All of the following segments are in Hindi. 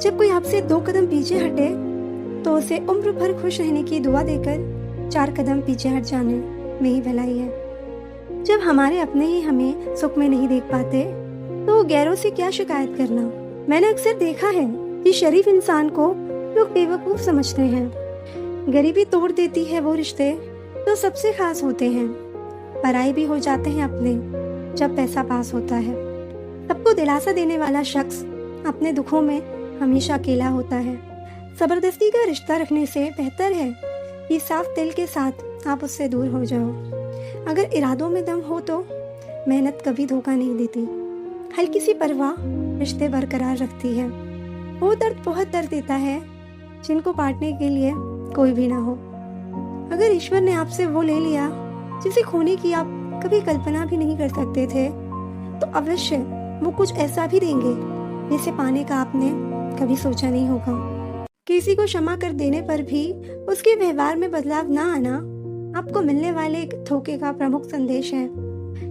जब कोई आपसे 2 कदम पीछे हटे तो उसे उम्र भर खुश रहने की दुआ देकर 4 कदम पीछे हट जाने में ही भलाई है। जब हमारे अपने ही हमें सुख में नहीं देख पाते तो गैरों से क्या शिकायत करना। मैंने अक्सर देखा है कि शरीफ इंसान को लोग बेवकूफ समझते हैं। गरीबी तोड़ देती है वो रिश्ते जो सबसे खास होते हैं, पराई भी हो जाते हैं अपने जब पैसा पास होता है। सबको दिलासा देने वाला शख्स अपने दुखों में हमेशा अकेला होता है। जबरदस्ती का रिश्ता रखने से बेहतर है कि साफ दिल के साथ आप उससे दूर हो जाओ। अगर इरादों में दम हो तो मेहनत कभी धोखा नहीं देती। हल्की सी परवाह रिश्ते बरकरार रखती है। वो दर्द बहुत दर्द देता है जिनको बांटने के लिए कोई भी ना हो। अगर ईश्वर ने आपसे वो ले लिया जिसे खोने की आप कभी कल्पना भी नहीं कर सकते थे, तो अवश्य वो कुछ ऐसा भी देंगे जिसे पाने का आपने कभी सोचा नहीं होगा। किसी को क्षमा कर देने पर भी उसके व्यवहार में बदलाव ना आना आपको मिलने वाले एक धोखे का प्रमुख संदेश है।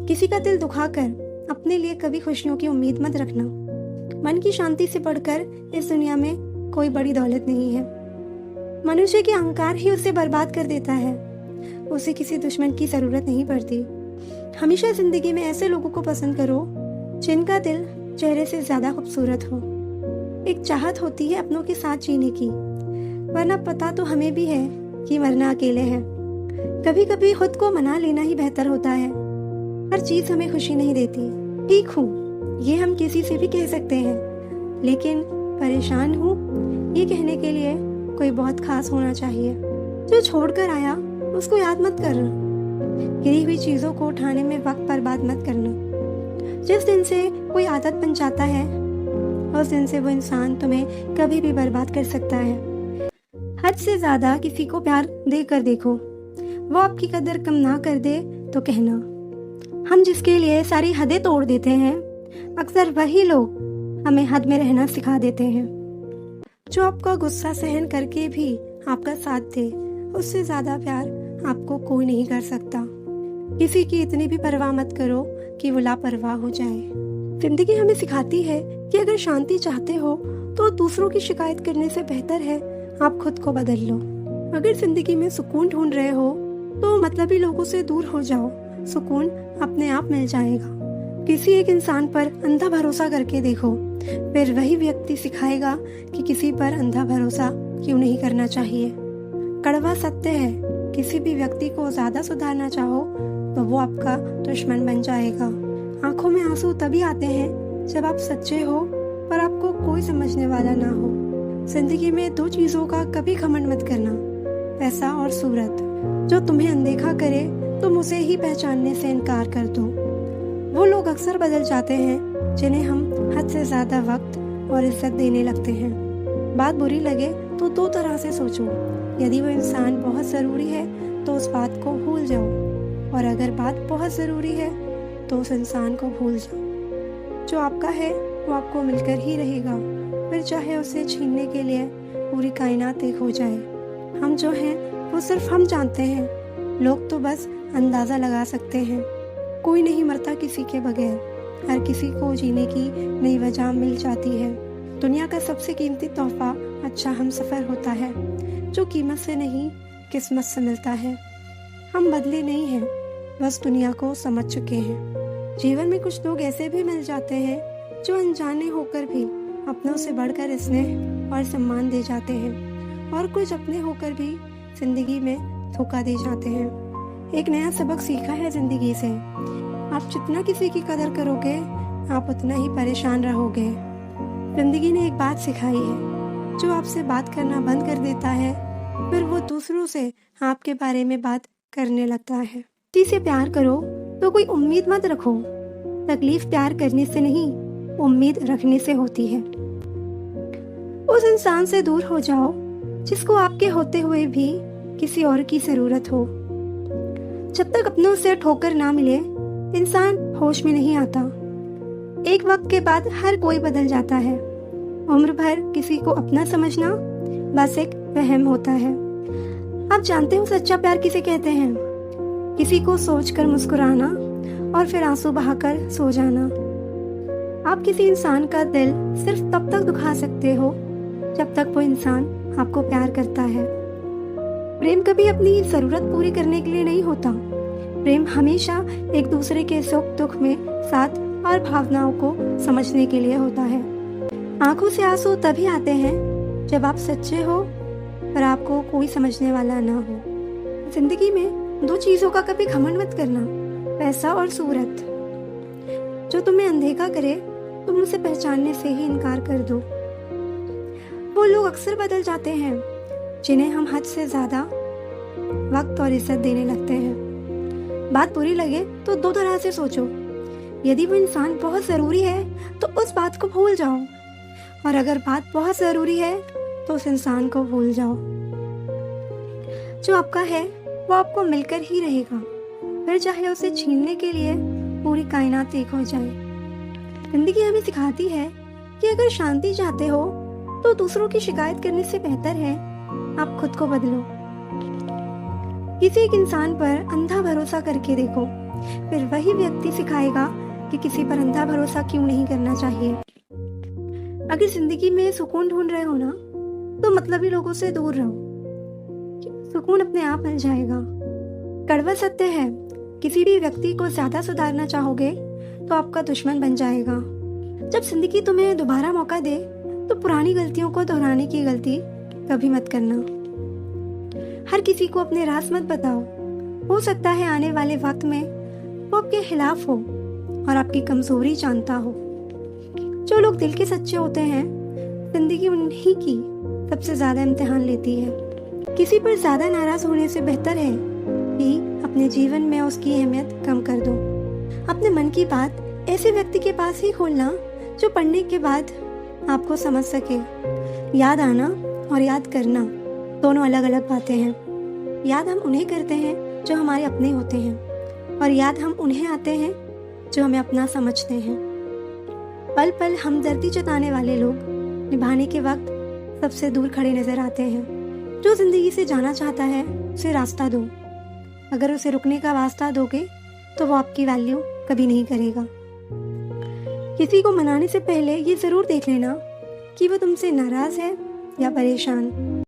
किसी का दिल दुखाकर अपने लिए कभी खुशियों की उम्मीद मत रखना। मन की शांति से बढ़कर इस दुनिया में कोई बड़ी दौलत नहीं है। मनुष्य के अहंकार ही उसे बर्बाद कर देता है। उसे किसी दुश्मन की जरूरत नहीं पड़ती। हमेशा जिंदगी में ऐसे लोगों को पसंद करो जिनका दिल चेहरे से ज्यादा खूबसूरत हो। एक चाहत होती है अपनों के साथ जीने की, वरना पता तो हमें भी है कि मरना अकेले है। कभी कभी खुद को मना लेना ही बेहतर होता है। हर चीज हमें खुशी नहीं देती। ठीक हूँ ये हम किसी से भी कह सकते हैं, लेकिन परेशान हूँ ये कहने के लिए कोई बहुत खास होना चाहिए। जो छोड़कर आया उसको याद मत करना। गिरी हुई चीजों को उठाने में वक्त बर्बाद मत करना। जिस दिन से कोई आदत बन जाता है उस दिन से वो इंसान तुम्हें कभी भी बर्बाद कर सकता है। हद से ज्यादा किसी को प्यार देकर देखो, वो आपकी कदर कम ना कर दे तो कहना। हम जिसके लिए सारी हदें तोड़ देते हैं, अक्सर वही लोग हमें हद में रहना सिखा देते हैं। जो आपका गुस्सा सहन करके भी आपका साथ दे, उससे ज्यादा प्यार आपको कोई नहीं कर सकता। किसी की इतनी भी परवाह मत करो कि वो लापरवाह हो जाए। जिंदगी हमें सिखाती है कि अगर शांति चाहते हो तो दूसरों की शिकायत करने से बेहतर है आप खुद को बदल लो। अगर जिंदगी में सुकून ढूंढ रहे हो तो मतलबी लोगों से दूर हो जाओ। सुकून अपने आप मिल जाएगा। किसी एक इंसान पर अंधा भरोसा करके देखो, फिर वही व्यक्ति सिखाएगा कि किसी पर अंधा भरोसा क्यों नहीं करना चाहिए। कड़वा सत्य है, किसी भी व्यक्ति को ज्यादा सुधारना चाहो तो वो आपका दुश्मन बन जाएगा। आंखों में आंसू तभी आते हैं जब आप सच्चे हो पर आपको कोई समझने वाला ना हो। जिंदगी में 2 चीजों का कभी घमंड मत करना, पैसा और सूरत। जो तुम्हें अनदेखा करे तुम उसे ही पहचानने से इनकार कर दो। वो लोग अक्सर बदल जाते हैं जिन्हें हम हद से ज्यादा वक्त और इज्जत देने लगते हैं। बात बुरी लगे तो 2 तरह से सोचो। यदि वो इंसान बहुत जरूरी है तो उस बात को भूल जाओ, और अगर बात बहुत जरूरी है तो उस इंसान को भूल जाओ। जो आपका है वो आपको मिलकर ही रहेगा, फिर चाहे उसे छीनने के लिए पूरी कायनात एक हो जाए। हम जो हैं वो सिर्फ हम जानते हैं, लोग तो बस अंदाजा लगा सकते हैं। कोई नहीं मरता किसी के बगैर, हर किसी को जीने की नई वजह मिल जाती है। दुनिया का सबसे कीमती तोहफा अच्छा हम सफर होता है, जो कीमत से नहीं किस्मत से मिलता है। हम बदले नहीं हैं, बस दुनिया को समझ चुके हैं। जीवन में कुछ लोग ऐसे भी मिल जाते हैं जो अनजाने होकर भी अपनों से बढ़कर स्नेह और सम्मान दे जाते हैं, और कुछ अपने होकर भी जिंदगी में धोखा दे जाते हैं। एक नया सबक सीखा है जिंदगी से, आप जितना किसी की कदर करोगे आप उतना ही परेशान रहोगे। जिंदगी ने एक बात सिखाई है, जो आपसे बात करना बंद कर देता है फिर वो दूसरों से आपके बारे में बात करने लगता है। किसी से प्यार करो तो कोई उम्मीद मत रखो। तकलीफ प्यार करने से नहीं, उम्मीद रखने से होती है। उस इंसान से दूर हो जाओ जिसको आपके होते हुए भी किसी और की जरूरत हो। जब तक अपनों से ठोकर ना मिले इंसान होश में नहीं आता। एक वक्त के बाद हर कोई बदल जाता है। उम्र भर किसी को अपना समझना बस एक वहम होता है। आप जानते हो सच्चा प्यार किसे कहते हैं? किसी को सोचकर मुस्कुराना और फिर आंसू बहाकर सो जाना। आप किसी इंसान का दिल सिर्फ तब तक दुखा सकते हो जब तक वो इंसान आपको प्यार करता है। प्रेम कभी अपनी ज़रूरत पूरी करने के लिए नहीं होता। प्रेम हमेशा एक दूसरे के सुख दुख में साथ और भावनाओं को समझने के लिए होता है। आंखों से आंसू तभी आते हैं जब आप सच्चे हो पर आपको कोई समझने वाला ना हो। जिंदगी में दो चीज़ों का कभी घमंड मत करना, पैसा और सूरत। जो तुम्हें अनदेखा करे तुम उसे पहचानने से ही इनकार कर दो। वो लोग अक्सर बदल जाते हैं जिन्हें हम हद से ज़्यादा वक्त और इज्जत देने लगते हैं। बात बुरी लगे तो दो तरह से सोचो। यदि वो इंसान बहुत ज़रूरी है तो उस बात को भूल जाओ, और अगर बात बहुत ज़रूरी है तो उस इंसान को भूल जाओ। जो आपका है वो आपको मिलकर ही रहेगा, फिर चाहे उसे छीनने के लिए पूरी कायनात एक हो जाए। जिंदगी हमें सिखाती है कि अगर शांति चाहते हो तो दूसरों की शिकायत करने से बेहतर है आप खुद को बदलो। किसी एक इंसान पर अंधा भरोसा करके देखो, फिर वही व्यक्ति सिखाएगा कि किसी पर अंधा भरोसा क्यों नहीं करना चाहिए। अगर जिंदगी में सुकून ढूंढ रहे हो ना तो मतलबी लोगों से दूर रहो, सुकून अपने आप मिल जाएगा। कड़वा सत्य है, किसी भी व्यक्ति को ज्यादा सुधारना चाहोगे तो आपका दुश्मन बन जाएगा। जब जिंदगी तुम्हें दोबारा मौका दे तो पुरानी गलतियों को दोहराने की गलती कभी मत करना। हर किसी को अपने राज मत बताओ, हो सकता है आने वाले वक्त में वो आपके खिलाफ हो और आपकी कमजोरी जानता हो। जो लोग दिल के सच्चे होते हैं जिंदगी उन्हीं की सबसे ज्यादा इम्तिहान लेती है। किसी पर ज्यादा नाराज होने से बेहतर है कि अपने जीवन में उसकी अहमियत कम कर दो। अपने मन की बात ऐसे व्यक्ति के पास ही खोलना जो पढ़ने के बाद आपको समझ सके। याद आना और याद करना दोनों अलग अलग बातें हैं। याद हम उन्हें करते हैं जो हमारे अपने होते हैं, और याद हम उन्हें आते हैं जो हमें अपना समझते हैं। पल पल हमदर्दी जताने वाले लोग निभाने के वक्त सबसे दूर खड़े नजर आते हैं। जो जिंदगी से जाना चाहता है उसे रास्ता दो, अगर उसे रुकने का वास्ता दोगे तो वो आपकी वैल्यू कभी नहीं करेगा। किसी को मनाने से पहले ये जरूर देख लेना कि वो तुमसे नाराज है या परेशान।